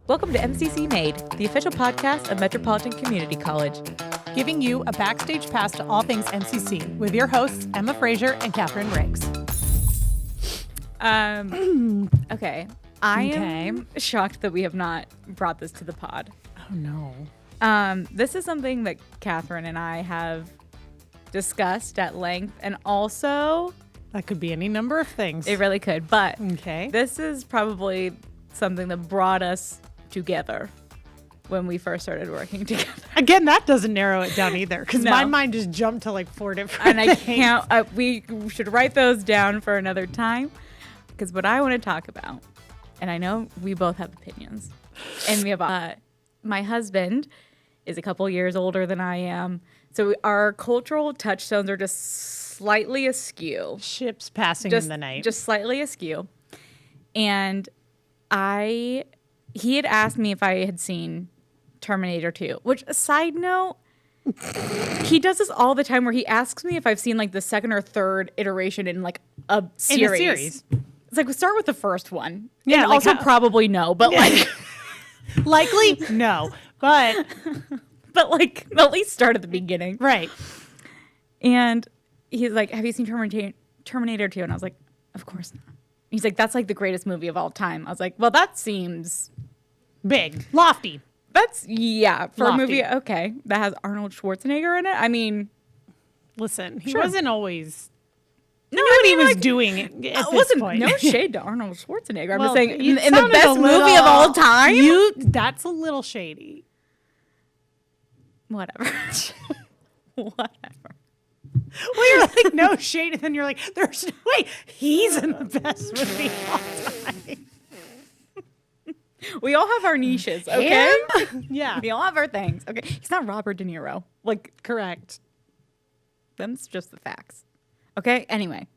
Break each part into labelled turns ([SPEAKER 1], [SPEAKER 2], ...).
[SPEAKER 1] Welcome to MCC Made, the official podcast of Metropolitan Community College.
[SPEAKER 2] Giving you a backstage pass to all things MCC with your hosts, Emma Frazier and Catherine Riggs.
[SPEAKER 1] Okay. I am shocked that we have not brought this to the pod.
[SPEAKER 2] Oh, no.
[SPEAKER 1] This is something that Catherine and I have discussed at length, and also...
[SPEAKER 2] That could be any number of things.
[SPEAKER 1] It really could, but
[SPEAKER 2] okay.
[SPEAKER 1] This is probably something that brought us together when we first started working together.
[SPEAKER 2] Again, that doesn't narrow it down either, because
[SPEAKER 1] No.
[SPEAKER 2] my mind just jumped to like 4 different
[SPEAKER 1] And I
[SPEAKER 2] things.
[SPEAKER 1] can't, we should write those down for another time, because what I want to talk about, and I know we both have opinions, and we have, my husband is a couple years older than I am, so our cultural touchstones are just slightly askew.
[SPEAKER 2] Ships passing in the night.
[SPEAKER 1] Just slightly askew. And he had asked me if I had seen Terminator 2, which, a side note, he does this all the time where he asks me if I've seen like the second or third iteration in like a series. It's like, we start with the first one.
[SPEAKER 2] Yeah,
[SPEAKER 1] And
[SPEAKER 2] like
[SPEAKER 1] also probably no, but like...
[SPEAKER 2] Likely, no. But
[SPEAKER 1] like, at least start at the beginning.
[SPEAKER 2] right.
[SPEAKER 1] And he's like, have you seen Terminator 2? And I was like, of course not. He's like, that's like the greatest movie of all time. I was like, well, that seems...
[SPEAKER 2] Big. Lofty.
[SPEAKER 1] That's, yeah, for
[SPEAKER 2] Lofty.
[SPEAKER 1] a movie, okay, that has Arnold Schwarzenegger in it. I mean...
[SPEAKER 2] Listen, he
[SPEAKER 1] Sure.
[SPEAKER 2] wasn't always...
[SPEAKER 1] No,
[SPEAKER 2] knew what he was doing at this point.
[SPEAKER 1] No shade to Arnold Schwarzenegger. I'm
[SPEAKER 2] Well,
[SPEAKER 1] just saying,
[SPEAKER 2] you
[SPEAKER 1] in the
[SPEAKER 2] sounded
[SPEAKER 1] best
[SPEAKER 2] a
[SPEAKER 1] movie
[SPEAKER 2] little-
[SPEAKER 1] of all time?
[SPEAKER 2] That's a little shady.
[SPEAKER 1] Whatever. Whatever.
[SPEAKER 2] Well, you're like, no shade, and then you're like, there's no way he's in the best movie of all time.
[SPEAKER 1] We all have our niches, okay?
[SPEAKER 2] Him? Yeah.
[SPEAKER 1] We all have our things, okay? He's not Robert De Niro. Like,
[SPEAKER 2] Correct.
[SPEAKER 1] them's just the facts. Okay? Anyway.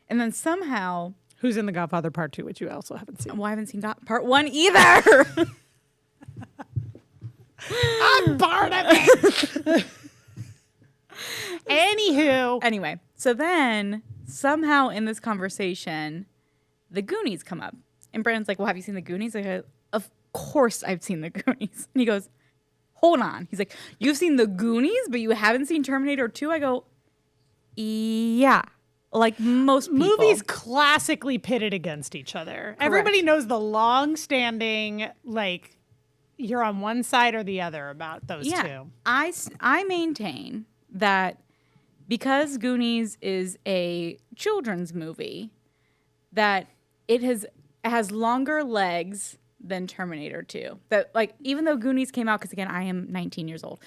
[SPEAKER 1] And then somehow...
[SPEAKER 2] Who's in The Godfather Part 2, which you also haven't seen?
[SPEAKER 1] Well, I haven't seen part 1 either.
[SPEAKER 2] I'm part of it. Anywho.
[SPEAKER 1] Anyway, so then somehow in this conversation, the Goonies come up. And Brandon's like, well, have you seen the Goonies? I go, of course I've seen the Goonies. And he goes, hold on. He's like, you've seen the Goonies, but you haven't seen Terminator 2? I go, yeah. Like most people.
[SPEAKER 2] Movies classically pitted against each other. Everybody knows the long-standing, like, you're on one side or the other about those two.
[SPEAKER 1] I maintain that because Goonies is a children's movie, that it has longer legs than Terminator 2. That, like, even though Goonies came out, because again, I am 19 years old,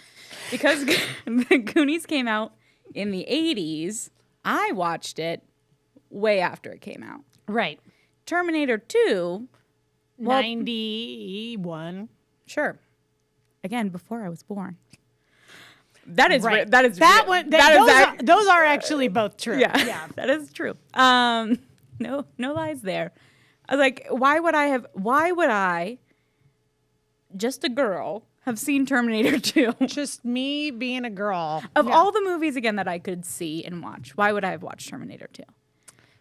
[SPEAKER 1] because the Goonies came out in the 80s, I watched it way after it came out.
[SPEAKER 2] Right.
[SPEAKER 1] Terminator 2, well,
[SPEAKER 2] 91.
[SPEAKER 1] sure. Again, before I was born. That is
[SPEAKER 2] Right.
[SPEAKER 1] that is
[SPEAKER 2] that
[SPEAKER 1] real.
[SPEAKER 2] one.
[SPEAKER 1] That is
[SPEAKER 2] Those are actually both true.
[SPEAKER 1] yeah, that is true. No lies there. I was like, why would I, just a girl, have seen Terminator 2?
[SPEAKER 2] Just me being a girl.
[SPEAKER 1] Of all the movies, again, that I could see and watch, why would I have watched Terminator 2?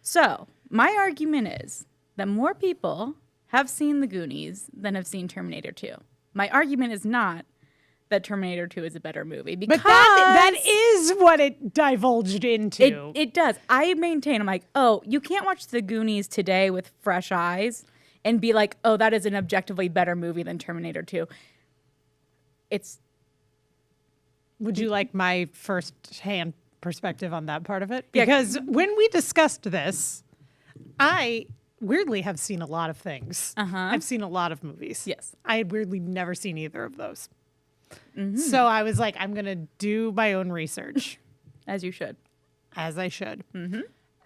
[SPEAKER 1] So, my argument is that more people have seen The Goonies than have seen Terminator 2. My argument is not that Terminator 2 is a better movie, because
[SPEAKER 2] But that is what it divulged into.
[SPEAKER 1] it does. I maintain, I'm like, oh, you can't watch The Goonies today with fresh eyes and be like, oh, that is an objectively better movie than Terminator 2.
[SPEAKER 2] Would you like my first-hand perspective on that part of it?
[SPEAKER 1] Yeah.
[SPEAKER 2] Because when we discussed this, I weirdly have seen a lot of things. I've seen a lot of movies.
[SPEAKER 1] Yes.
[SPEAKER 2] I had weirdly never seen either of those. So I was like, I'm going to do my own research.
[SPEAKER 1] As you should.
[SPEAKER 2] As I should.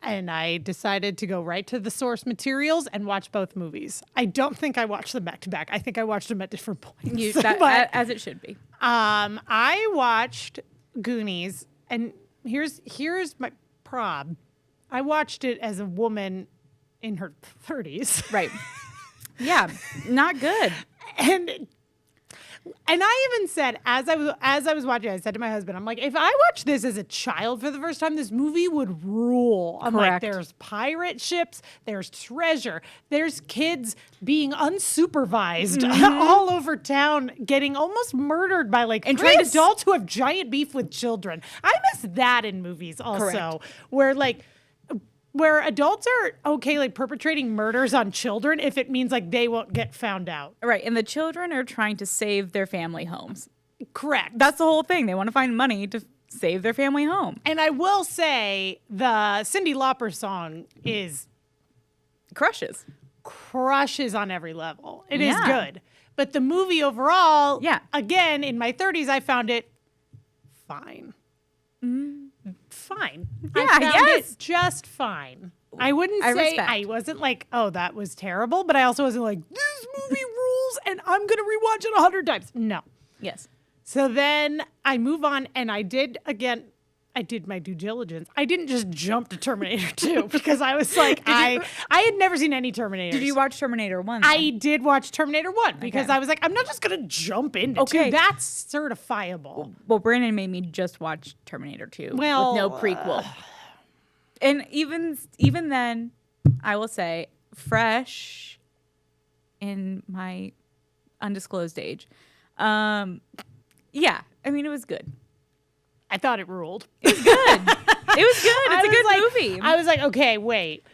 [SPEAKER 2] And I decided to go right to the source materials and watch both movies. I don't think I watched them back to back. I think I watched them at different points. But,
[SPEAKER 1] As it should be.
[SPEAKER 2] I watched Goonies, and here's my prob. I watched it as a woman in her 30s.
[SPEAKER 1] Right. Yeah. Not good.
[SPEAKER 2] And And I even said, as I was watching, I said to my husband, I'm like, if I watch this as a child for the first time, this movie would rule. I'm like, there's pirate ships, there's treasure, there's kids being unsupervised all over town, getting almost murdered by like three adults who have giant beef with children. I miss that in movies also, where adults are okay, like perpetrating murders on children if it means like they won't get found out.
[SPEAKER 1] Right. And the children are trying to save their family homes.
[SPEAKER 2] Correct.
[SPEAKER 1] That's the whole thing. They want to find money to save their family home.
[SPEAKER 2] And I will say the Cyndi Lauper song is crushes on every level. It is good. But the movie overall, again, in my 30s, I found it fine. Fine.
[SPEAKER 1] Yeah,
[SPEAKER 2] I found it just fine. I wouldn't say
[SPEAKER 1] respect.
[SPEAKER 2] I wasn't like, oh, that was terrible, but I also wasn't like, this movie rules and I'm going to rewatch it 100 times. No.
[SPEAKER 1] Yes.
[SPEAKER 2] So then I move on and I did my due diligence. I didn't just jump to Terminator 2 because I was like, I had never seen any Terminators.
[SPEAKER 1] Did you watch Terminator 1?
[SPEAKER 2] I did watch Terminator 1 because I was like, I'm not just going to jump into 2. That's certifiable.
[SPEAKER 1] Well, Brandon made me just watch Terminator 2 with no prequel. And even then, I will say, fresh in my undisclosed age. Yeah, I mean, it was good.
[SPEAKER 2] I thought it ruled.
[SPEAKER 1] It was good. It was good. It's a good movie.
[SPEAKER 2] I was like, okay, wait.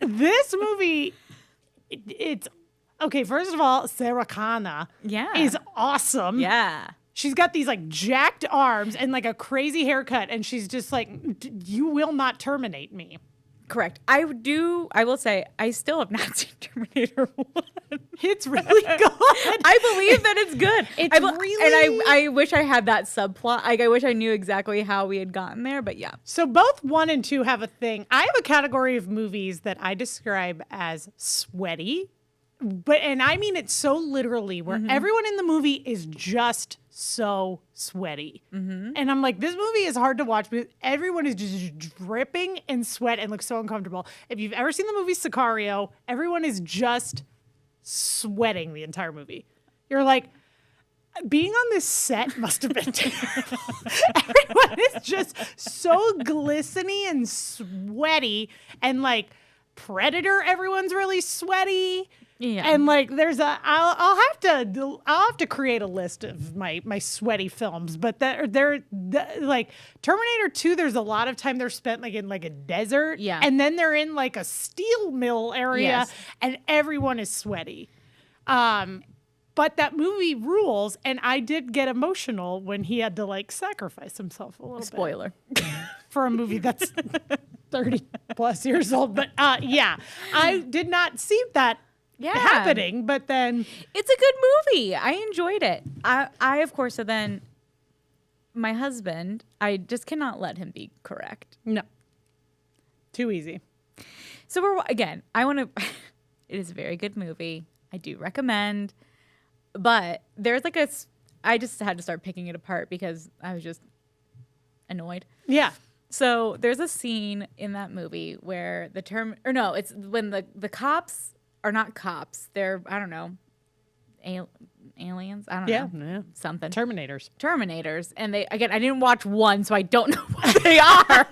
[SPEAKER 2] This movie, it's okay. First of all, Sarah Connor is awesome.
[SPEAKER 1] Yeah.
[SPEAKER 2] She's got these like jacked arms and like a crazy haircut, and she's just like, you will not terminate me.
[SPEAKER 1] Correct. I will say, I still have not seen Terminator 1.
[SPEAKER 2] It's really good.
[SPEAKER 1] I believe that it's good.
[SPEAKER 2] It's really...
[SPEAKER 1] And I wish I had that subplot. Like, I wish I knew exactly how we had gotten there, but yeah.
[SPEAKER 2] So both 1 and 2 have a thing. I have a category of movies that I describe as sweaty. And I mean it so literally, where everyone in the movie is just so sweaty. And I'm like, this movie is hard to watch because everyone is just dripping in sweat and looks so uncomfortable. If you've ever seen the movie Sicario, everyone is just sweating the entire movie. You're like, being on this set must have been terrible. Everyone is just so glistening and sweaty, and like Predator, everyone's really sweaty. Yeah. And like I'll have to create a list of my sweaty films, but they're like Terminator 2, there's a lot of time they're spent like in like a desert.
[SPEAKER 1] Yeah.
[SPEAKER 2] And then they're in like a steel mill area and everyone is sweaty. But that movie rules, and I did get emotional when he had to like sacrifice himself a little
[SPEAKER 1] Spoiler.
[SPEAKER 2] bit. For a movie that's 30 plus years old. But yeah, I did not see that happening, but then
[SPEAKER 1] it's a good movie. I enjoyed it. I of course, so then my husband, I just cannot let him be correct.
[SPEAKER 2] No. Too easy.
[SPEAKER 1] So I want to, it is a very good movie. I do recommend, but there's like I just had to start picking it apart because I was just annoyed.
[SPEAKER 2] Yeah.
[SPEAKER 1] So there's a scene in that movie where it's when the cops are not cops. They're, I don't know, aliens? I don't know.
[SPEAKER 2] Yeah.
[SPEAKER 1] Something.
[SPEAKER 2] Terminators.
[SPEAKER 1] And I didn't watch 1, so I don't know what they are.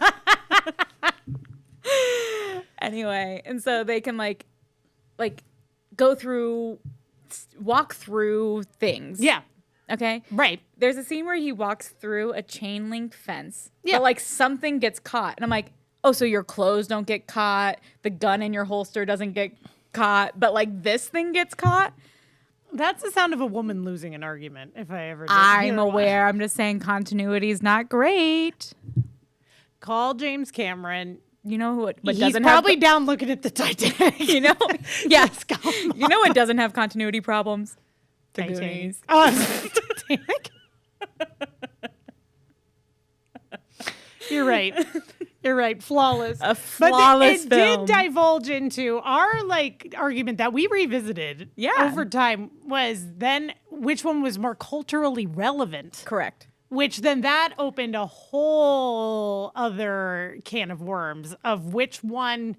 [SPEAKER 1] Anyway, and so they can like walk through things.
[SPEAKER 2] Yeah.
[SPEAKER 1] Okay?
[SPEAKER 2] Right.
[SPEAKER 1] There's a scene where he walks through a chain link fence. Yeah. But like something gets caught. And I'm like, oh, so your clothes don't get caught. The gun in your holster doesn't get caught. But like this thing gets caught.
[SPEAKER 2] That's the sound of a woman losing an argument, if I ever did.
[SPEAKER 1] I'm aware. I'm just saying continuity is not great.
[SPEAKER 2] Call James Cameron.
[SPEAKER 1] You know what
[SPEAKER 2] He's
[SPEAKER 1] doesn't
[SPEAKER 2] probably down looking at the Titanic.
[SPEAKER 1] You know? Yes. You know what doesn't have continuity problems?
[SPEAKER 2] Titanic. Titanic. You're right. Flawless.
[SPEAKER 1] A flawless
[SPEAKER 2] but
[SPEAKER 1] film.
[SPEAKER 2] It did divulge into our like argument that we revisited over time was then which one was more culturally relevant.
[SPEAKER 1] Correct.
[SPEAKER 2] Which then that opened a whole other can of worms of which one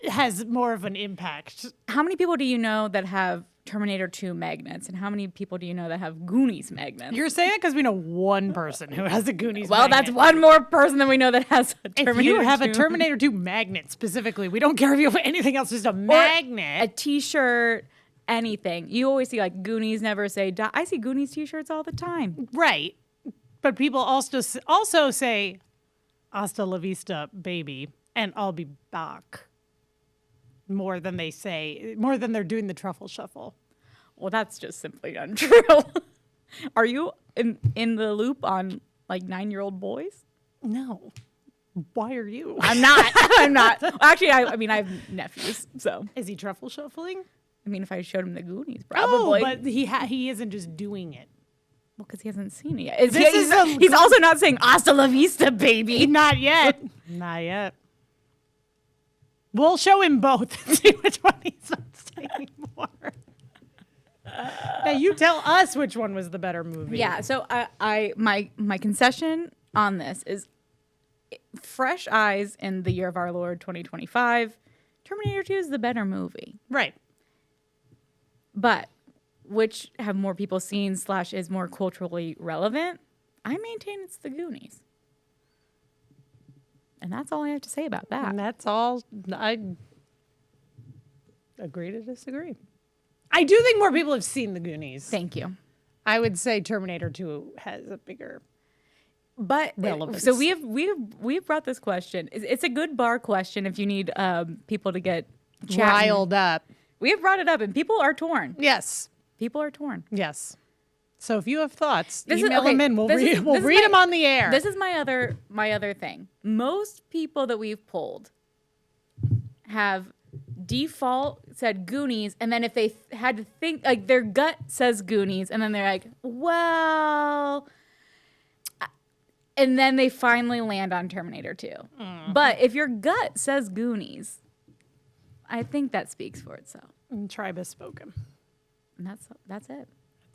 [SPEAKER 2] has more of an impact.
[SPEAKER 1] How many people do you know that have Terminator 2 magnets, and how many people do you know that have Goonies magnets?
[SPEAKER 2] You're saying it because we know one person who has a Goonies
[SPEAKER 1] Well,
[SPEAKER 2] magnet.
[SPEAKER 1] that's one more person than we know that has a Terminator 2.
[SPEAKER 2] If you have a Terminator 2 magnet specifically, we don't care if you have anything else, just a magnet.
[SPEAKER 1] A t-shirt, anything. You always see like Goonies never say die. I see Goonies t-shirts all the time.
[SPEAKER 2] Right. But people also say hasta la vista, baby, and I'll be back. More than they're doing the truffle shuffle.
[SPEAKER 1] Well, that's just simply untrue. Are you in the loop on like 9-year-old boys?
[SPEAKER 2] No. Why are you?
[SPEAKER 1] I'm not. I'm not. Actually, I mean, I have nephews, so.
[SPEAKER 2] Is he truffle shuffling?
[SPEAKER 1] I mean, if I showed him the Goonies, probably.
[SPEAKER 2] Oh, but he isn't just doing it.
[SPEAKER 1] Well, because he hasn't seen it yet. He's also not saying hasta la vista, baby.
[SPEAKER 2] Not yet. Not yet. We'll show him both and see which one he's not saying more. Now you tell us which one was the better movie.
[SPEAKER 1] Yeah. So my concession on this is fresh eyes in the year of our Lord 2025. Terminator 2 is the better movie.
[SPEAKER 2] Right.
[SPEAKER 1] But which have more people seen / is more culturally relevant? I maintain it's the Goonies. And that's all I have to say about that.
[SPEAKER 2] And that's all. I agree to disagree. I do think more people have seen the Goonies.
[SPEAKER 1] Thank you.
[SPEAKER 2] I would say Terminator 2 has a bigger relevance.
[SPEAKER 1] So we've brought this question. It's a good bar question if you need people to get
[SPEAKER 2] riled up.
[SPEAKER 1] We have brought it up, and people are torn.
[SPEAKER 2] Yes.
[SPEAKER 1] People are torn.
[SPEAKER 2] Yes. So if you have thoughts, email them in. We'll read them on the air.
[SPEAKER 1] This is my other thing. Most people that we've polled have default said Goonies, and then if they had to think, like their gut says Goonies, and then they're like, well, and then they finally land on Terminator 2. But if your gut says Goonies, I think that speaks for itself.
[SPEAKER 2] And tribe has spoken.
[SPEAKER 1] And that's it.
[SPEAKER 2] That's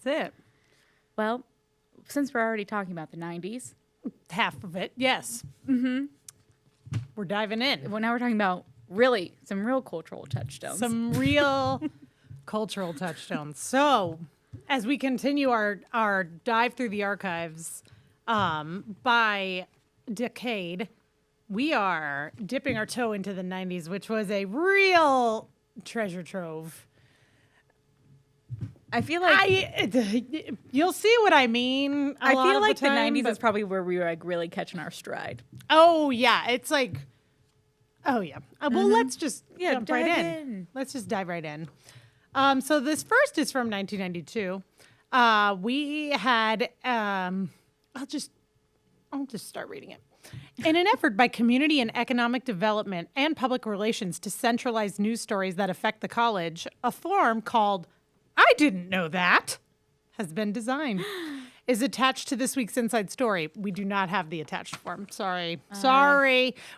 [SPEAKER 2] it.
[SPEAKER 1] Well, since we're already talking about the 90s.
[SPEAKER 2] Half of it, yes. Mm-hmm. We're diving in.
[SPEAKER 1] Well, now we're talking about some real cultural touchstones.
[SPEAKER 2] Some real cultural touchstones. So, as we continue our dive through the archives by decade, we are dipping our toe into the 90s, which was a real treasure trove.
[SPEAKER 1] I feel like
[SPEAKER 2] you'll see what I mean.
[SPEAKER 1] I feel like the 90s is probably where we were like really catching our stride.
[SPEAKER 2] Oh yeah, it's like, oh yeah. Well, let's just jump right in. Let's just dive right in. So this first is from 1992. We had I'll just start reading it. In an effort by Community and Economic Development and Public Relations to centralize news stories that affect the college, a form called I Didn't Know That has been designed. Is attached to this week's Inside Story. We do not have the attached form. Sorry.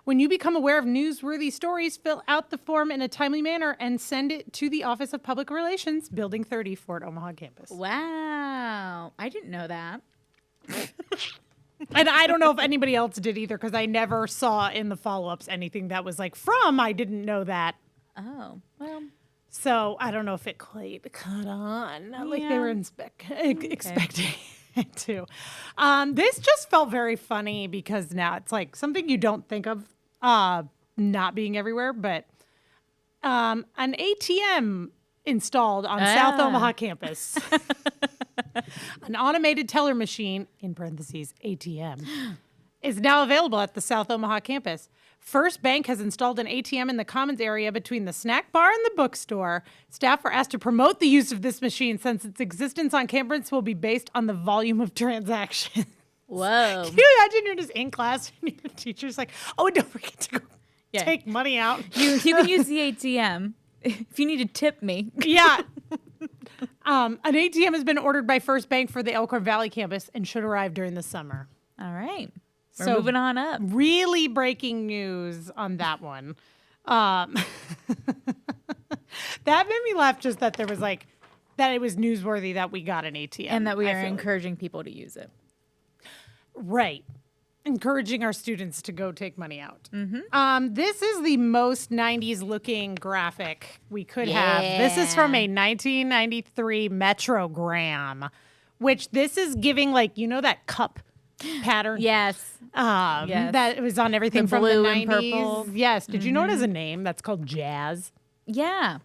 [SPEAKER 2] When you become aware of newsworthy stories, fill out the form in a timely manner and send it to the Office of Public Relations, Building 30, Fort Omaha campus.
[SPEAKER 1] Wow. I didn't know that.
[SPEAKER 2] And I don't know if anybody else did either, because I never saw in the follow-ups anything that was like, I didn't know that.
[SPEAKER 1] Oh, well.
[SPEAKER 2] So I don't know if it quite caught on like they were expecting it to. This just felt very funny because now it's like something you don't think of not being everywhere, but an ATM installed on South Omaha campus. An automated teller machine, in parentheses, ATM, is now available at the South Omaha campus. First Bank has installed an ATM in the commons area between the snack bar and the bookstore. Staff are asked to promote the use of this machine since its existence on campus will be based on the volume of transactions.
[SPEAKER 1] Whoa.
[SPEAKER 2] Can you imagine you're just in class and your teacher's like, oh, don't forget to go take money out.
[SPEAKER 1] You can use the ATM if you need to tip me.
[SPEAKER 2] Yeah. An ATM has been ordered by First Bank for the Elkhorn Valley campus and should arrive during the summer.
[SPEAKER 1] All right. We're moving on up.
[SPEAKER 2] Really breaking news on that one. That made me laugh just that there was like, that it was newsworthy that we got an ATM.
[SPEAKER 1] And that we are encouraging people to use it.
[SPEAKER 2] Right. encouraging our students to go take money out. This is the most 90s looking graphic we could have. This is from a 1993 Metrogram, which this is giving like, you know, that cup pattern?
[SPEAKER 1] Yes.
[SPEAKER 2] That was on everything
[SPEAKER 1] The
[SPEAKER 2] from
[SPEAKER 1] blue
[SPEAKER 2] the
[SPEAKER 1] and
[SPEAKER 2] 90s.
[SPEAKER 1] purple.
[SPEAKER 2] Yes. Did you know it has a name? That's called Jazz.
[SPEAKER 1] Yeah.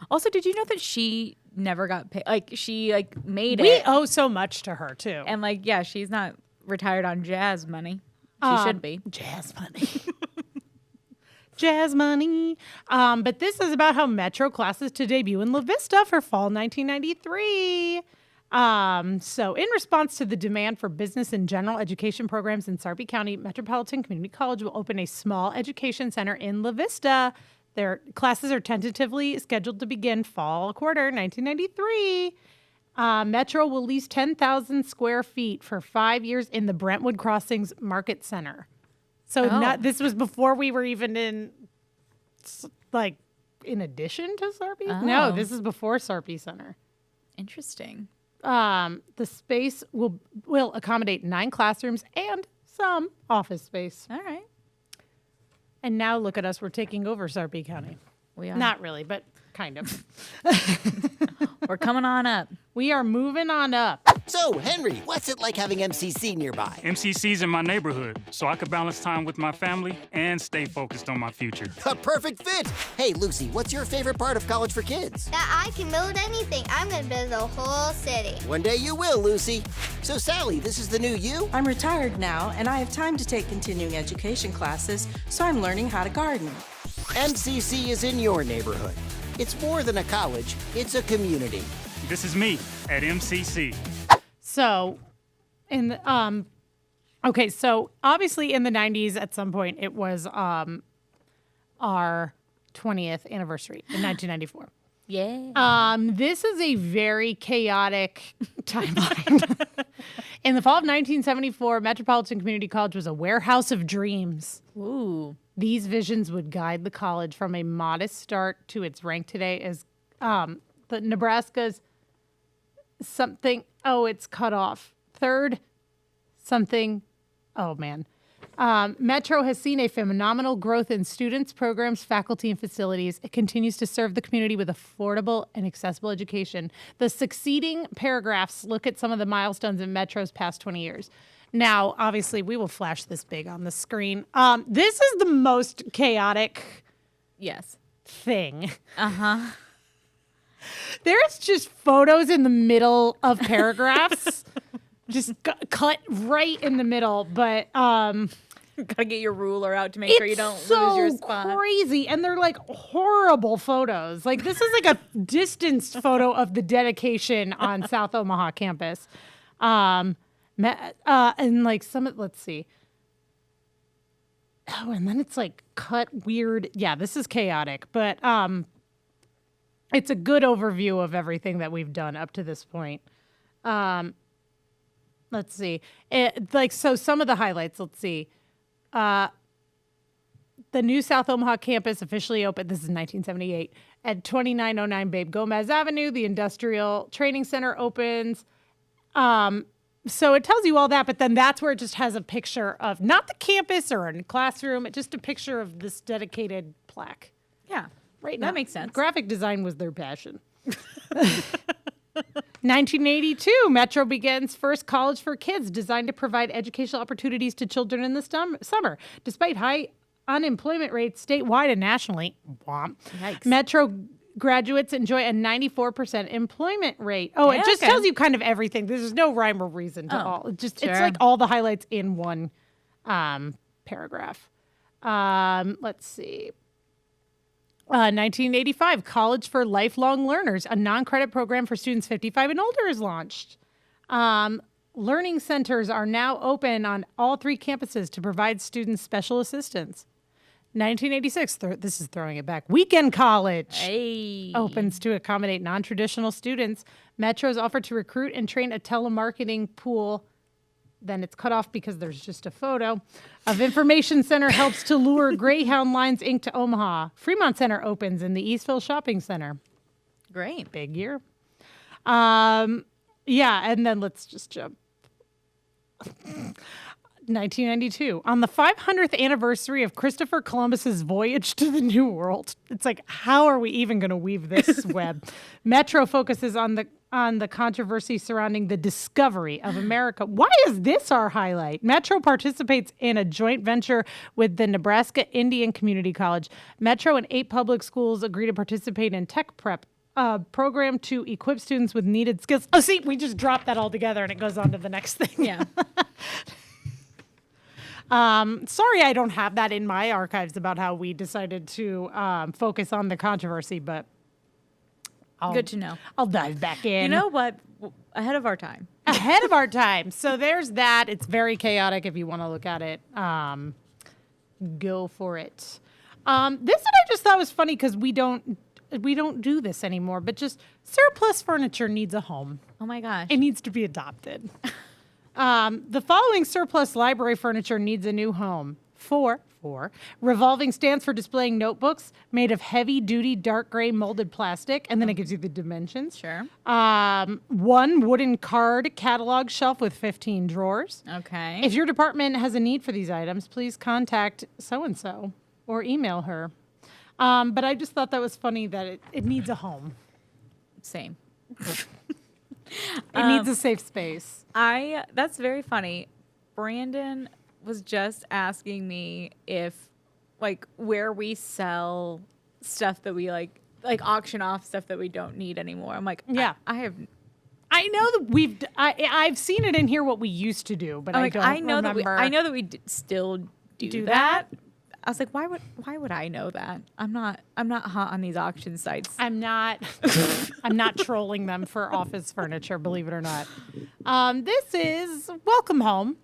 [SPEAKER 1] Also, did you know that she never got paid? Like, she like made
[SPEAKER 2] We
[SPEAKER 1] it.
[SPEAKER 2] owe so much to her too.
[SPEAKER 1] And like, yeah, she's not retired on jazz money. She should be.
[SPEAKER 2] Jazz money. Jazz money. But this is about how Metro classes to debut in La Vista for fall 1993. So in response to the demand for business and general education programs in Sarpy County, Metropolitan Community College will open a small education center in La Vista. Their classes are tentatively scheduled to begin fall quarter 1993. Metro will lease 10,000 square feet for 5 years in the Brentwood Crossings Market Center. So this was before we were even in, like, in addition to Sarpy? No, this is before Sarpy Center.
[SPEAKER 1] Interesting.
[SPEAKER 2] The space will accommodate 9 classrooms and some office space.
[SPEAKER 1] All right.
[SPEAKER 2] And now look at us. We're taking over Sarpy County.
[SPEAKER 1] We are.
[SPEAKER 2] Not really, but kind of.
[SPEAKER 1] We're coming on up.
[SPEAKER 2] We are moving on up.
[SPEAKER 3] So, Henry, what's it like having MCC nearby?
[SPEAKER 4] MCC's in my neighborhood, so I could balance time with my family and stay focused on my future.
[SPEAKER 3] A perfect fit! Hey, Lucy, what's your favorite part of college for kids?
[SPEAKER 5] That I can build anything. I'm gonna build a whole city.
[SPEAKER 3] One day you will, Lucy. So, Sally, this is the new you?
[SPEAKER 6] I'm retired now, and I have time to take continuing education classes, so I'm learning how to garden.
[SPEAKER 3] MCC is in your neighborhood. It's more than a college, it's a community.
[SPEAKER 4] This is me at MCC.
[SPEAKER 2] So, so obviously in the 90s at some point it was our 20th anniversary in 1994.
[SPEAKER 1] Yeah.
[SPEAKER 2] This is a very chaotic timeline. In the fall of 1974, Metropolitan Community College was a warehouse of dreams.
[SPEAKER 1] Ooh.
[SPEAKER 2] These visions would guide the college from a modest start to its rank today as the Nebraska's something. Oh, it's cut off. Third something. Oh, man. Metro has seen a phenomenal growth in students, programs, faculty, and facilities. It continues to serve the community with affordable and accessible education. The succeeding paragraphs look at some of the milestones in Metro's past 20 years. Now, obviously, we will flash this big on the screen. This is the most chaotic
[SPEAKER 1] Yes.
[SPEAKER 2] thing.
[SPEAKER 1] Uh-huh.
[SPEAKER 2] There's just photos in the middle of paragraphs, just cut right in the middle. But
[SPEAKER 1] Gotta get your ruler out to make sure you don't lose your spot.
[SPEAKER 2] Crazy, and they're like horrible photos. Like this is like a distanced photo of the dedication on South Omaha campus, and like let's see. Oh, and then it's like cut weird. Yeah, this is chaotic, but it's a good overview of everything that we've done up to this point. Let's see. So some of the highlights, let's see. The new South Omaha campus officially opened, this is 1978, at 2909 Babe Gomez Avenue. The Industrial Training Center opens. So it tells you all that, but then that's where it just has a picture of not the campus or a classroom, just a picture of this dedicated plaque.
[SPEAKER 1] Yeah.
[SPEAKER 2] Right
[SPEAKER 1] That
[SPEAKER 2] now.
[SPEAKER 1] makes sense.
[SPEAKER 2] Graphic design was their passion. 1982, Metro begins first college for kids designed to provide educational opportunities to children in the summer. Despite high unemployment rates statewide and nationally,
[SPEAKER 1] Yikes.
[SPEAKER 2] Metro graduates enjoy a 94% employment rate. Oh,
[SPEAKER 1] Yeah,
[SPEAKER 2] it just
[SPEAKER 1] okay.
[SPEAKER 2] tells you kind of everything. There's no rhyme or reason to all. It's
[SPEAKER 1] sure.
[SPEAKER 2] like all the highlights in one paragraph. Let's see. 1985, College for Lifelong Learners, a non-credit program for students 55 and older, is launched. Learning centers are now open on all 3 campuses to provide students special assistance. 1986, this is throwing it back. Weekend College opens to accommodate non-traditional students. Metro's offered to recruit and train a telemarketing pool. Then it's cut off because there's just a photo of Information Center helps to lure Greyhound Lines Inc. to Omaha. Fremont Center opens in the Eastville Shopping Center.
[SPEAKER 1] Great.
[SPEAKER 2] Big year. Yeah, and then let's just jump. 1992, on the 500th anniversary of Christopher Columbus's voyage to the New World. It's like, how are we even going to weave this web? Metro focuses on the controversy surrounding the discovery of America. Why is this our highlight? Metro participates in a joint venture with the Nebraska Indian Community College. Metro and 8 public schools agree to participate in tech prep, a program to equip students with needed skills. Oh, see, we just dropped that all together and it goes on to the next thing.
[SPEAKER 1] Yeah.
[SPEAKER 2] Sorry, I don't have that in my archives about how we decided to focus on the controversy, but
[SPEAKER 1] Good to know.
[SPEAKER 2] I'll dive back in.
[SPEAKER 1] You know what? Ahead of our time.
[SPEAKER 2] Ahead of our time. So there's that. It's very chaotic if you want to look at it. Go for it. This one I just thought was funny because we don't do this anymore, but just surplus furniture needs a home.
[SPEAKER 1] Oh my gosh.
[SPEAKER 2] It needs to be adopted. The following surplus library furniture needs a new home. 4 revolving stands for displaying notebooks made of heavy-duty dark gray molded plastic, and then it gives you the dimensions.
[SPEAKER 1] Sure.
[SPEAKER 2] 1 wooden card catalog shelf with 15 drawers.
[SPEAKER 1] Okay.
[SPEAKER 2] If your department has a need for these items, please contact so-and-so or email her. But I just thought that was funny that it needs a home.
[SPEAKER 1] Same.
[SPEAKER 2] It needs a safe space.
[SPEAKER 1] That's very funny. Brandon was just asking me if, like, where we sell stuff that we like auction off stuff that we don't need anymore. I'm like,
[SPEAKER 2] Yeah.
[SPEAKER 1] I
[SPEAKER 2] know that I've seen it in here what we used to do, but
[SPEAKER 1] I'm
[SPEAKER 2] I
[SPEAKER 1] like,
[SPEAKER 2] don't
[SPEAKER 1] I know
[SPEAKER 2] remember.
[SPEAKER 1] that we still do that. I was like, why would I know that? I'm not hot on these auction sites.
[SPEAKER 2] I'm not trolling them for office furniture, believe it or not. This is Welcome Home.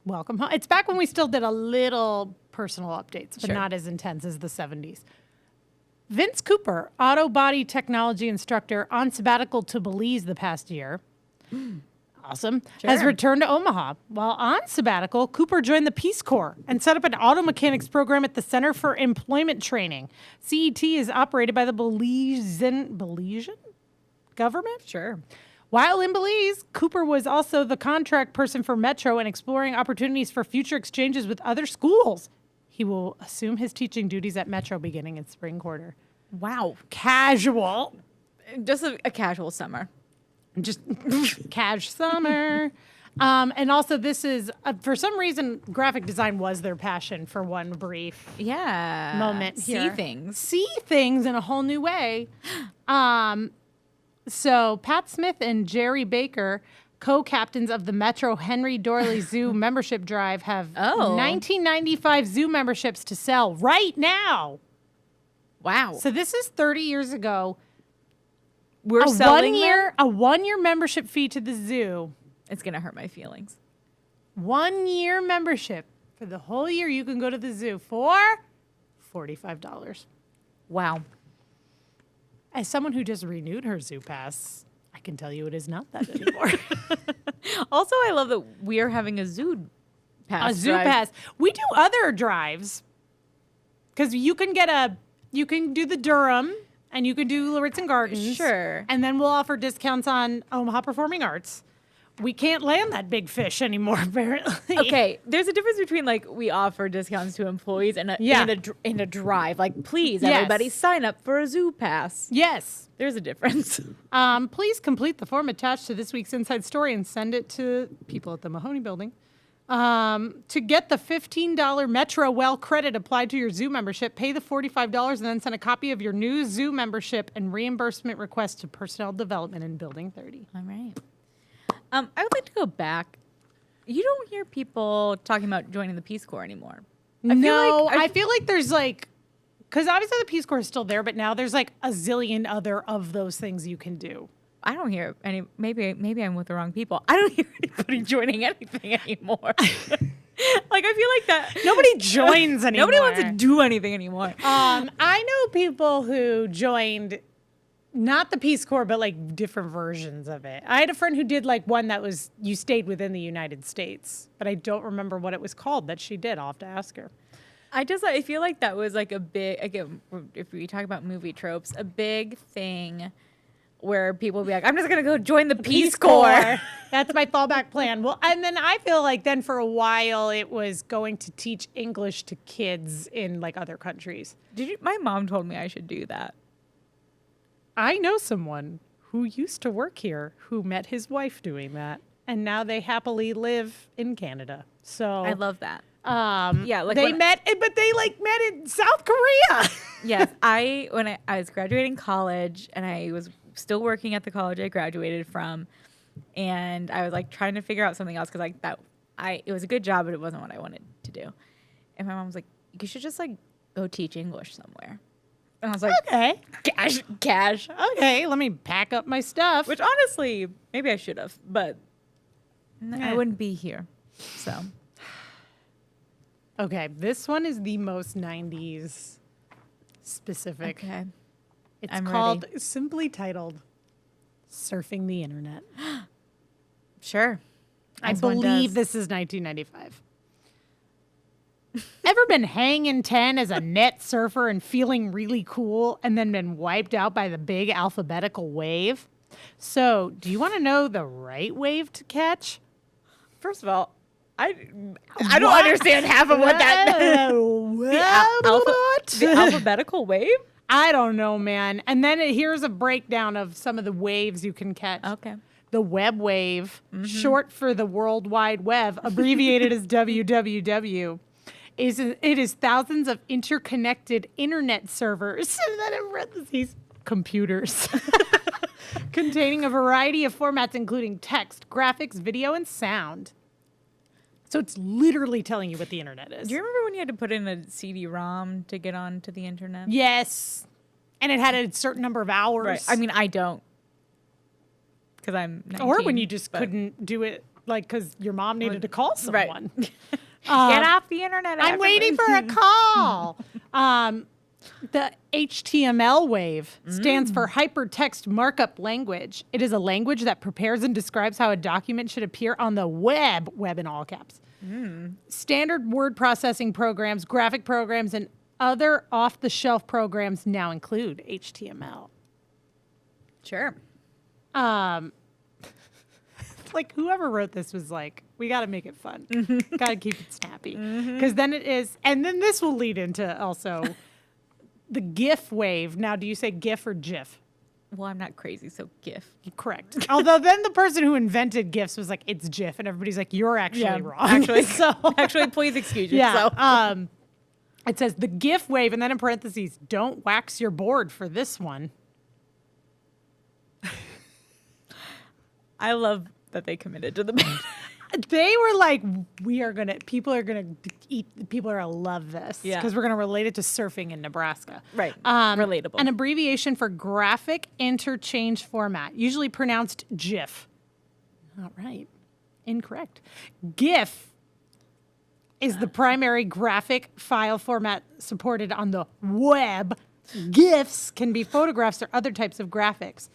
[SPEAKER 2] Welcome Home. It's back when we still did a little personal updates, but
[SPEAKER 1] Sure.
[SPEAKER 2] not as intense as the 70s. Vince Cooper, auto body technology instructor on sabbatical to Belize the past year. Awesome. Has
[SPEAKER 1] Sure.
[SPEAKER 2] returned to Omaha. While on sabbatical, Cooper joined the Peace Corps and set up an auto mechanics program at the Center for Employment Training. CET is operated by the Belizean government?
[SPEAKER 1] Sure.
[SPEAKER 2] While in Belize, Cooper was also the contract person for Metro and exploring opportunities for future exchanges with other schools. He will assume his teaching duties at Metro beginning in spring quarter.
[SPEAKER 1] Wow.
[SPEAKER 2] Casual.
[SPEAKER 1] Just a casual summer.
[SPEAKER 2] Just cash summer. And also this is, for some reason, graphic design was their passion for one brief moment here.
[SPEAKER 1] See things.
[SPEAKER 2] See things in a whole new way. So Pat Smith and Jerry Baker, co-captains of the Metro Henry Doorly Zoo membership drive, have 1995 zoo memberships to sell right now.
[SPEAKER 1] Wow.
[SPEAKER 2] So this is 30 years ago.
[SPEAKER 1] We're selling them?
[SPEAKER 2] a 1 year membership fee to the zoo.
[SPEAKER 1] It's going to hurt my feelings.
[SPEAKER 2] 1 year membership for the whole year. You can go to the zoo for $45.
[SPEAKER 1] Wow.
[SPEAKER 2] As someone who just renewed her zoo pass, I can tell you it is not that anymore.
[SPEAKER 1] Also, I love that we are having a zoo pass.
[SPEAKER 2] A zoo
[SPEAKER 1] drive.
[SPEAKER 2] pass. We do other drives because you can do the Durham and you can do Lauritzen Gardens.
[SPEAKER 1] Sure.
[SPEAKER 2] And then we'll offer discounts on Omaha Performing Arts. We can't land that big fish anymore, apparently.
[SPEAKER 1] Okay, there's a difference between like we offer discounts to employees and in a drive. Like, please,
[SPEAKER 2] Yes.
[SPEAKER 1] everybody sign up for a zoo pass.
[SPEAKER 2] Yes.
[SPEAKER 1] There's a difference.
[SPEAKER 2] Please complete the form attached to this week's Inside Story and send it to people at the Mahoney Building. To get the $15 Metro Well credit applied to your zoo membership, pay the $45 and then send a copy of your new zoo membership and reimbursement request to Personnel Development in Building 30.
[SPEAKER 1] All right. I would like to go back. You don't hear people talking about joining the Peace Corps anymore.
[SPEAKER 2] I feel like there's like, because obviously the Peace Corps is still there, but now there's like a zillion other of those things you can do.
[SPEAKER 1] I don't hear any. Maybe I'm with the wrong people. I don't hear anybody joining anything anymore. Like, I feel like that
[SPEAKER 2] Nobody joins anymore.
[SPEAKER 1] Nobody wants to do anything anymore.
[SPEAKER 2] I know people who joined not the Peace Corps, but like different versions of it. I had a friend who did like one that was you stayed within the United States, but I don't remember what it was called that she did. I'll have to ask her.
[SPEAKER 1] I feel like that was like a big, again, if we talk about movie tropes, a big thing where people will be like, I'm just going to go join the Peace Corps.
[SPEAKER 2] That's my fallback plan. Well, and then I feel like then for a while it was going to teach English to kids in like other countries.
[SPEAKER 1] My mom told me I should do that.
[SPEAKER 2] I know someone who used to work here who met his wife doing that, and now they happily live in Canada. So
[SPEAKER 1] I love that.
[SPEAKER 2] Yeah, like they met, but they like met in South Korea.
[SPEAKER 1] Yes, when I was graduating college and I was still working at the college I graduated from, and I was like trying to figure out something else because it was a good job, but it wasn't what I wanted to do. And my mom was like, "You should just like go teach English somewhere." And I was like,
[SPEAKER 2] "Okay,
[SPEAKER 1] cash.
[SPEAKER 2] Okay, let me pack up my stuff."
[SPEAKER 1] Which honestly, maybe I should have, but I wouldn't be here. So.
[SPEAKER 2] Okay, this one is the most 90s specific.
[SPEAKER 1] Okay.
[SPEAKER 2] It's simply titled Surfing the Internet.
[SPEAKER 1] Sure.
[SPEAKER 2] I believe this is 1995. Ever been hanging 10 as a net surfer and feeling really cool and then been wiped out by the big alphabetical wave? So, do you want to know the right wave to catch?
[SPEAKER 1] First of all, I don't understand half of what that the alphabetical wave?
[SPEAKER 2] I don't know, man. And then here's a breakdown of some of the waves you can catch.
[SPEAKER 1] Okay.
[SPEAKER 2] The web wave, short for the World Wide Web, abbreviated as WWW, is thousands of interconnected internet servers, and then in parentheses, computers, containing a variety of formats including text, graphics, video, and sound. So it's literally telling you what the internet is.
[SPEAKER 1] Do you remember when you had to put in a CD-ROM to get onto the internet?
[SPEAKER 2] Yes. And it had a certain number of hours.
[SPEAKER 1] Right. I mean, I don't. Because I'm 19.
[SPEAKER 2] Or when you just couldn't do it, like, because your mom needed to call someone.
[SPEAKER 1] Right. Get off the internet.
[SPEAKER 2] I'm waiting for a call. The HTML wave stands for Hypertext Markup Language. It is a language that prepares and describes how a document should appear on the web in all caps. Standard word processing programs, graphic programs, and other off-the-shelf programs now include HTML.
[SPEAKER 1] Sure.
[SPEAKER 2] Like whoever wrote this was like, we got to make it fun. Got to keep it snappy. Because then it is, and then this will lead into also the GIF wave. Now, do you say GIF or GIF?
[SPEAKER 1] Well, I'm not crazy, so GIF.
[SPEAKER 2] Correct. Although then the person who invented GIFs was like, it's GIF, and everybody's like, you're actually wrong.
[SPEAKER 1] Actually, please excuse yourself.
[SPEAKER 2] Yeah. It says the GIF wave, and then in parentheses, don't wax your board for this one.
[SPEAKER 1] I love that they committed to the beta.
[SPEAKER 2] They were like, people are gonna love this.
[SPEAKER 1] Yeah.
[SPEAKER 2] Because we're gonna relate it to surfing in Nebraska.
[SPEAKER 1] Right. Relatable.
[SPEAKER 2] An abbreviation for graphic interchange format, usually pronounced GIF. Not right. Incorrect. GIF is the primary graphic file format supported on the web. GIFs can be photographs or other types of graphics.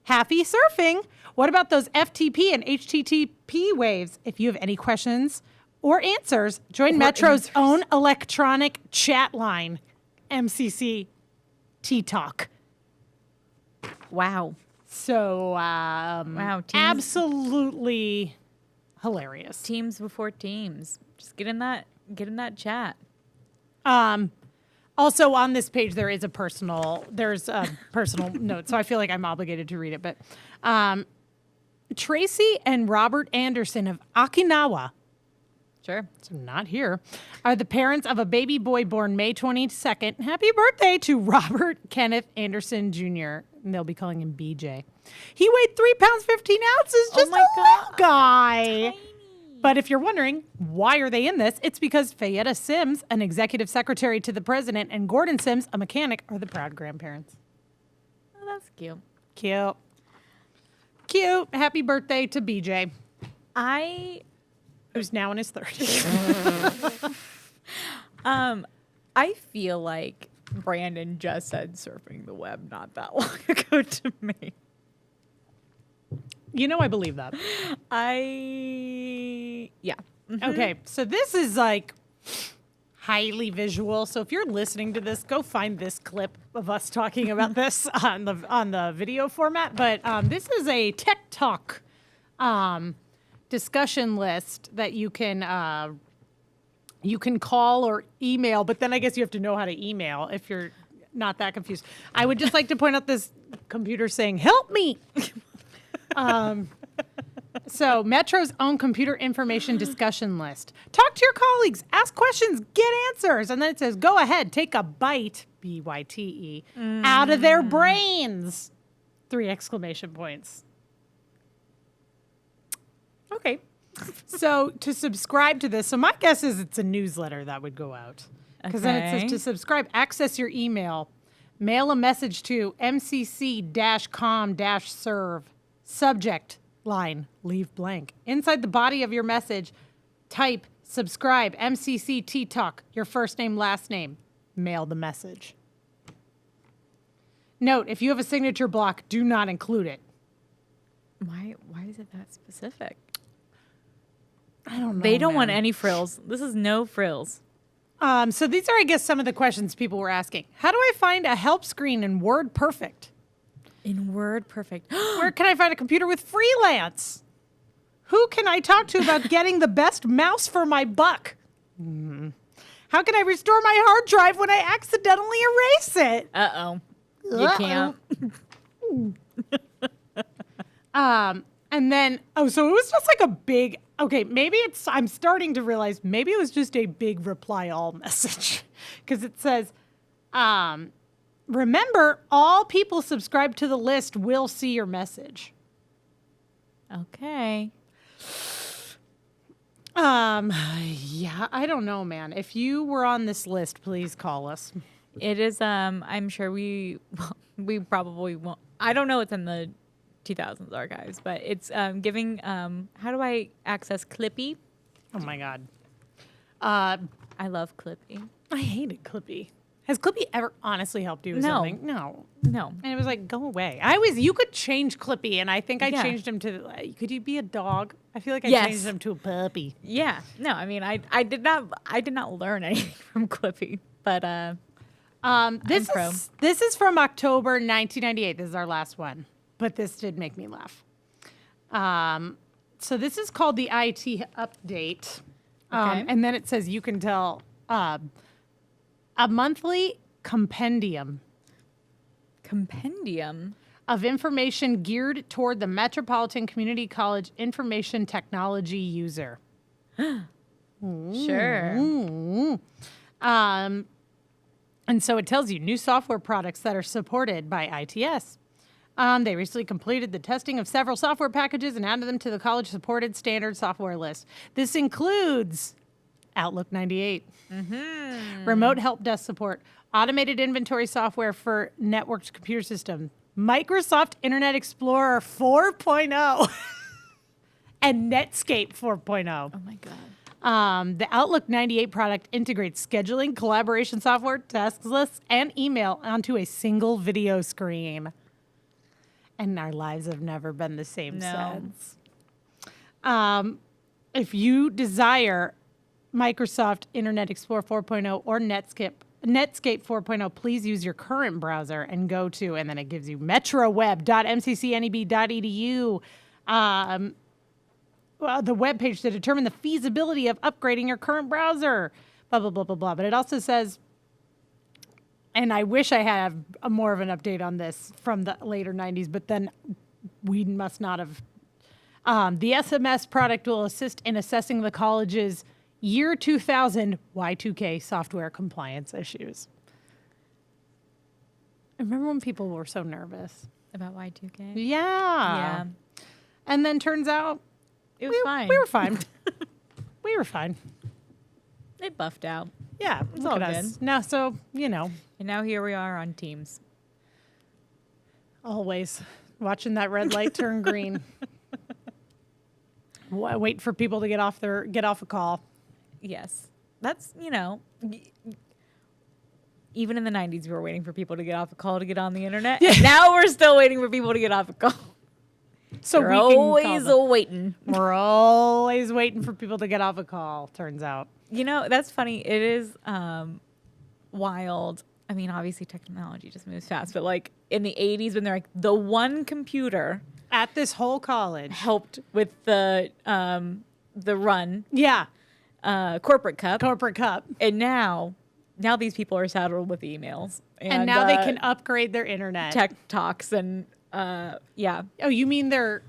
[SPEAKER 2] Happy surfing! What about those FTP and HTTP waves? If you have any questions or answers, join Metro's own electronic chat line, MCC T-Talk.
[SPEAKER 1] Wow.
[SPEAKER 2] So,
[SPEAKER 1] teams,
[SPEAKER 2] absolutely hilarious.
[SPEAKER 1] Teams before teams. Just get in that chat.
[SPEAKER 2] Also on this page, there's a personal note, so I feel like I'm obligated to read it. But Tracy and Robert Anderson of Okinawa,
[SPEAKER 1] Sure.
[SPEAKER 2] so not here, are the parents of a baby boy born May 22nd. Happy birthday to Robert Kenneth Anderson Jr. And they'll be calling him BJ. He weighed 3 pounds 15 ounces. Just
[SPEAKER 1] my
[SPEAKER 2] a
[SPEAKER 1] God.
[SPEAKER 2] little guy. But if you're wondering, why are they in this? It's because Fayetta Sims, an executive secretary to the president, and Gordon Sims, a mechanic, are the proud grandparents.
[SPEAKER 1] Oh, that's cute.
[SPEAKER 2] Cute. Cute. Happy birthday to BJ, who's now in his 30s.
[SPEAKER 1] I feel like Brandon just said surfing the web not that long ago to me.
[SPEAKER 2] You know I believe that.
[SPEAKER 1] Yeah.
[SPEAKER 2] Okay, so this is like highly visual. So if you're listening to this, go find this clip of us talking about this on the video format. But this is a Tech Talk discussion list that you can call or email. But then I guess you have to know how to email if you're not that confused. I would just like to point out this computer saying, "Help me." So Metro's own computer information discussion list. Talk to your colleagues, ask questions, get answers. And then it says, go ahead, take a bite, B-Y-T-E, out of their brains. 3 exclamation points. Okay. So to subscribe to this, so my guess is it's a newsletter that would go out. Because then it says to subscribe, access your email, mail a message to mcc-com-serve, subject line, leave blank. Inside the body of your message, type subscribe, MCC T-Talk, your first name, last name. Mail the message. Note, if you have a signature block, do not include it.
[SPEAKER 1] Why is it that specific?
[SPEAKER 2] I don't know.
[SPEAKER 1] They don't want any frills. This is no frills.
[SPEAKER 2] So these are, I guess, some of the questions people were asking. How do I find a help screen in WordPerfect?
[SPEAKER 1] In WordPerfect.
[SPEAKER 2] Where can I find a computer with freelance? Who can I talk to about getting the best mouse for my buck? How can I restore my hard drive when I accidentally erase it?
[SPEAKER 1] Uh-oh. You can't.
[SPEAKER 2] And then, so it was just like a big, okay, maybe I'm starting to realize maybe it was just a big reply all message. Because it says, remember, all people subscribed to the list will see your message.
[SPEAKER 1] Okay.
[SPEAKER 2] Yeah, I don't know, man. If you were on this list, please call us.
[SPEAKER 1] It is, I'm sure we probably won't. I don't know what's in the 2000s archives, but it's giving, how do I access Clippy?
[SPEAKER 2] Oh my God.
[SPEAKER 1] I love Clippy.
[SPEAKER 2] I hated Clippy. Has Clippy ever honestly helped you with
[SPEAKER 1] No.
[SPEAKER 2] something? No.
[SPEAKER 1] No.
[SPEAKER 2] And it was like, go away. You could change Clippy, and I think I changed him to, could you be a dog? I feel like I changed him to a puppy.
[SPEAKER 1] Yeah. No, I mean, I did not learn anything from Clippy, but
[SPEAKER 2] This is from October 1998. This is our last one, but this did make me laugh. So this is called the IT update.
[SPEAKER 1] Okay.
[SPEAKER 2] And then it says you can tell a monthly compendium of information geared toward the Metropolitan Community College information technology user.
[SPEAKER 1] Sure.
[SPEAKER 2] And so it tells you new software products that are supported by ITS. They recently completed the testing of several software packages and added them to the college-supported standard software list. This includes Outlook 98, remote help desk support, automated inventory software for networked computer systems, Microsoft Internet Explorer 4.0, and Netscape 4.0.
[SPEAKER 1] Oh my God.
[SPEAKER 2] The Outlook 98 product integrates scheduling, collaboration software, task lists, and email onto a single video screen. And our lives have never been the same since. If you desire Microsoft Internet Explorer 4.0 or Netscape 4.0, please use your current browser and go to, and then it gives you metroweb.mccneb.edu. The webpage to determine the feasibility of upgrading your current browser, blah, blah, blah, blah, blah. But it also says, and I wish I had more of an update on this from the later 90s, but then we must not have. The SMS product will assist in assessing the college's year 2000 Y2K software compliance issues. I remember when people were so nervous.
[SPEAKER 1] About Y2K?
[SPEAKER 2] Yeah. And then turns out,
[SPEAKER 1] It was fine.
[SPEAKER 2] We were fine. We were fine.
[SPEAKER 1] It buffed out.
[SPEAKER 2] Yeah,
[SPEAKER 1] It's
[SPEAKER 2] look
[SPEAKER 1] all
[SPEAKER 2] at us. Now, so, you know,
[SPEAKER 1] And now here we are on Teams.
[SPEAKER 2] always watching that red light turn green. Wait for people to get off a call.
[SPEAKER 1] Yes. That's, even in the 90s, we were waiting for people to get off a call to get on the internet. And now we're still waiting for people to get off a call.
[SPEAKER 2] So
[SPEAKER 1] We're
[SPEAKER 2] we can call
[SPEAKER 1] always
[SPEAKER 2] them.
[SPEAKER 1] waiting.
[SPEAKER 2] We're always waiting for people to get off a call, turns out.
[SPEAKER 1] You know, that's funny. It is wild. I mean, obviously technology just moves fast, but like in the 80s when they're like the one computer
[SPEAKER 2] At this whole college.
[SPEAKER 1] helped with the run
[SPEAKER 2] Yeah.
[SPEAKER 1] corporate cup.
[SPEAKER 2] Corporate Cup.
[SPEAKER 1] And now these people are saddled with emails.
[SPEAKER 2] And now they can upgrade their internet.
[SPEAKER 1] tech talks and yeah.
[SPEAKER 2] Oh, you mean their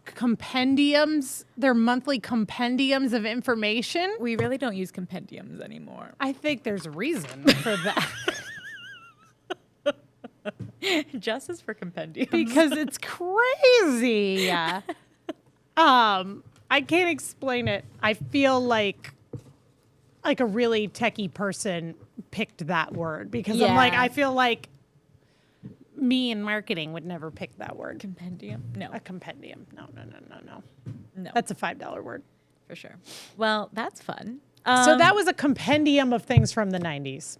[SPEAKER 2] compendiums, their monthly compendiums of information?
[SPEAKER 1] We really don't use compendiums anymore.
[SPEAKER 2] I think there's a reason for that.
[SPEAKER 1] Justice for compendiums.
[SPEAKER 2] Because it's crazy. I can't explain it. I feel like a really techie person picked that word because I'm like,
[SPEAKER 1] Yeah.
[SPEAKER 2] I feel like me in marketing would never pick that word.
[SPEAKER 1] compendium? No.
[SPEAKER 2] A compendium. No.
[SPEAKER 1] No.
[SPEAKER 2] That's a $5 word.
[SPEAKER 1] for sure. Well, that's fun.
[SPEAKER 2] So that was a compendium of things from the 90s.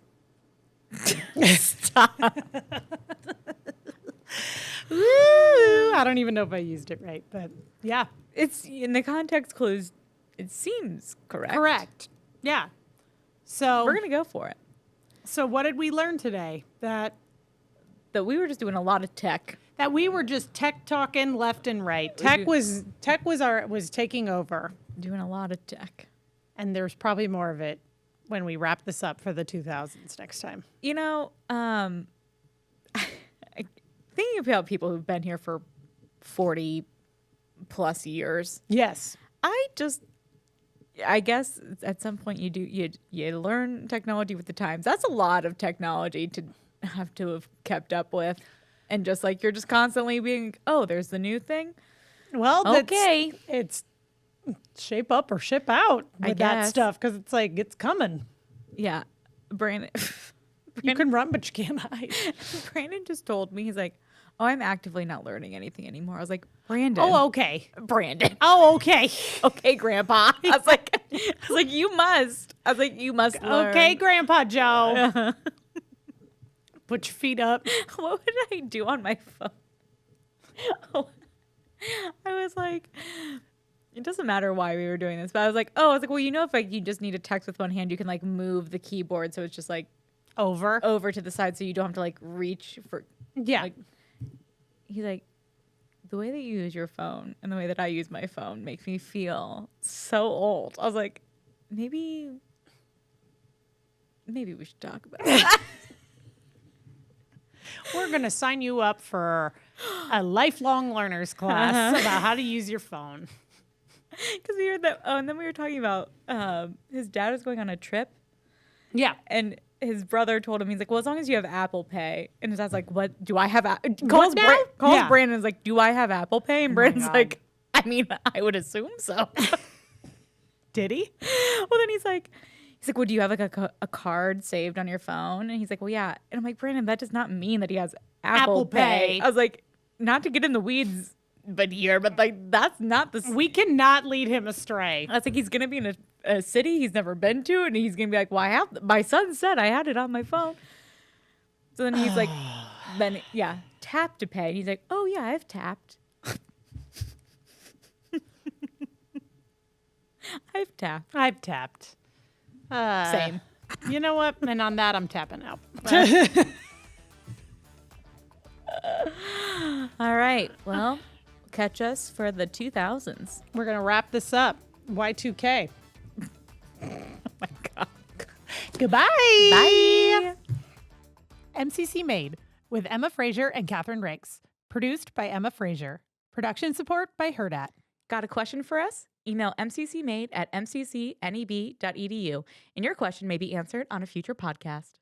[SPEAKER 2] Woo! I don't even know if I used it right, but yeah.
[SPEAKER 1] It's in the context clues. It seems correct.
[SPEAKER 2] Correct. Yeah. So
[SPEAKER 1] We're gonna go for it.
[SPEAKER 2] So what did we learn today? That
[SPEAKER 1] We were just doing a lot of tech.
[SPEAKER 2] we were just tech talking left and right. Tech was taking over,
[SPEAKER 1] Doing a lot of tech.
[SPEAKER 2] and there's probably more of it when we wrap this up for the 2000s next time.
[SPEAKER 1] You know, thinking about people who've been here for 40 plus years,
[SPEAKER 2] Yes.
[SPEAKER 1] I guess at some point you learn technology with the times. That's a lot of technology to have kept up with. And just like you're just constantly being, oh, there's the new thing.
[SPEAKER 2] Well,
[SPEAKER 1] Okay.
[SPEAKER 2] it's shape up or ship out
[SPEAKER 1] I
[SPEAKER 2] with that
[SPEAKER 1] guess.
[SPEAKER 2] stuff because it's like it's coming.
[SPEAKER 1] Yeah. Brandon
[SPEAKER 2] You can run, but you can't hide.
[SPEAKER 1] Brandon just told me, he's like, oh, I'm actively not learning anything anymore. I was like, Brandon.
[SPEAKER 2] Oh, okay.
[SPEAKER 1] Brandon.
[SPEAKER 2] Oh, okay.
[SPEAKER 1] Okay, Grandpa. I was like, you must. I was like, you must learn.
[SPEAKER 2] Okay, Grandpa Joe. Put your feet up.
[SPEAKER 1] What would I do on my phone? I was like, it doesn't matter why we were doing this, but I was like, well, you know, if like you just need to text with one hand, you can like move the keyboard so it's just like over to the side, so you don't have to like reach for.
[SPEAKER 2] Yeah.
[SPEAKER 1] Like, he's like, the way that you use your phone and the way that I use my phone makes me feel so old. I was like, maybe we should talk about that.
[SPEAKER 2] We're going to sign you up for a lifelong learners class about how to use your phone.
[SPEAKER 1] Because we heard that. Oh, and then we were talking about his dad was going on a trip.
[SPEAKER 2] Yeah.
[SPEAKER 1] And his brother told him, he's like, well, as long as you have Apple Pay. And his dad's like, what? Do I have
[SPEAKER 2] What now? Yeah.
[SPEAKER 1] Brandon's like, do I have Apple Pay? And Brandon's
[SPEAKER 2] God.
[SPEAKER 1] like, I mean, I would assume so.
[SPEAKER 2] Did he?
[SPEAKER 1] Well, then he's like, well, do you have like a card saved on your phone? And he's like, well, yeah. And I'm like, Brandon, that does not mean that he has Apple Pay.
[SPEAKER 2] Pay.
[SPEAKER 1] I was like, not to get in the weeds, but like, that's not the.
[SPEAKER 2] We cannot lead him astray.
[SPEAKER 1] I was like, he's gonna be in a city he's never been to, and he's gonna be like, well, my son said I had it on my phone. So then he's like, tap to pay. And he's like, oh yeah, I've tapped.
[SPEAKER 2] I've tapped.
[SPEAKER 1] Same.
[SPEAKER 2] You know what? And on that, I'm tapping out.
[SPEAKER 1] All right. Well, catch us for the 2000s.
[SPEAKER 2] We're going to wrap this up. Y2K.
[SPEAKER 1] Oh my God.
[SPEAKER 2] Goodbye.
[SPEAKER 1] Bye.
[SPEAKER 2] MCC Made with Emma Frazier and Catherine Rakes. Produced by Emma Frazier. Production support by Herdat.
[SPEAKER 1] Got a question for us? Email mccmade@mccneb.edu, and your question may be answered on a future podcast.